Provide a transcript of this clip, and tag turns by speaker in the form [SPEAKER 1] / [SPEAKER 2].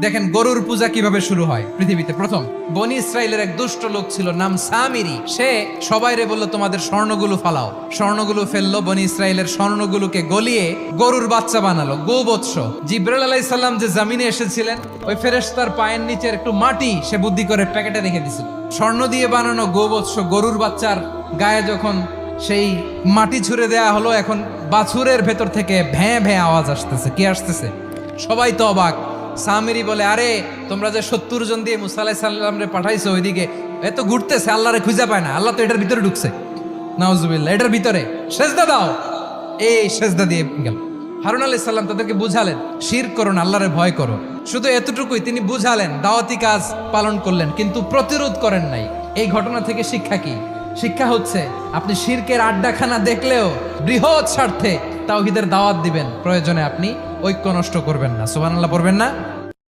[SPEAKER 1] দেখেন গরুর পূজা কিভাবে শুরু হয় পৃথিবীতে প্রথম। বনি ইসরায়েলের এক দুষ্ট লোক ছিল, নাম সামিরি। সে সবাইরে বললো তোমাদের স্বর্ণগুলো ফালাও। স্বর্ণগুলো ফেললো, বনি ইসরায়েলের স্বর্ণগুলোকে গলিয়ে গরুর বাচ্চা বানালো, গোবৎস। জিব্রাইল আলাইহিস সালাম যে জামিনে এসেছিলেন, ওই ফেরেশতার পায়ের নিচের একটু মাটি সে বুদ্ধি করে প্যাকেটে রেখে দিছিল। স্বর্ণ দিয়ে বানানো গোবৎস গরুর বাচ্চার গায়ে যখন সেই মাটি ছুঁড়ে দেয়া হলো, এখন বাছুরের ভেতর থেকে ভ্যাঁ ভ্যাঁ আওয়াজ আসতেছে। কি আসতেছে? সবাই তো অবাক। সামিরি বলে, আরে তোমরা যে 70 জন দিয়ে মুসা আলাইহিস সালাম রে পাঠাইছো, ওইদিকে এত ঘুরতেছে, আল্লাহরে খুঁজে পায় না। আল্লাহ তো এটার ভিতরে ঢুকছে, নাউজুবিল্লাহ। এটার ভিতরে সেজদা দাও। এই সেজদা দিয়ে গেল। হারুন আলাইহিস সালাম তাদেরকে বুঝালেন, শিরক করো না, আল্লাহরে ভয় করো। শুধু এতটুকুই তিনি বুঝালেন, দাওয়াতি কাজ পালন করলেন, কিন্তু প্রতিরোধ করেন নাই। এই ঘটনা থেকে শিক্ষা কি? শিক্ষা হচ্ছে, আপনি শিরকের আড্ডাখানা দেখলেও বৃহৎ স্বার্থে তাওহীদের দাওয়াত দিবেন, প্রয়োজনে আপনি ঐক্য নষ্ট করবেন না। সুবহানাল্লাহ পড়বেন না?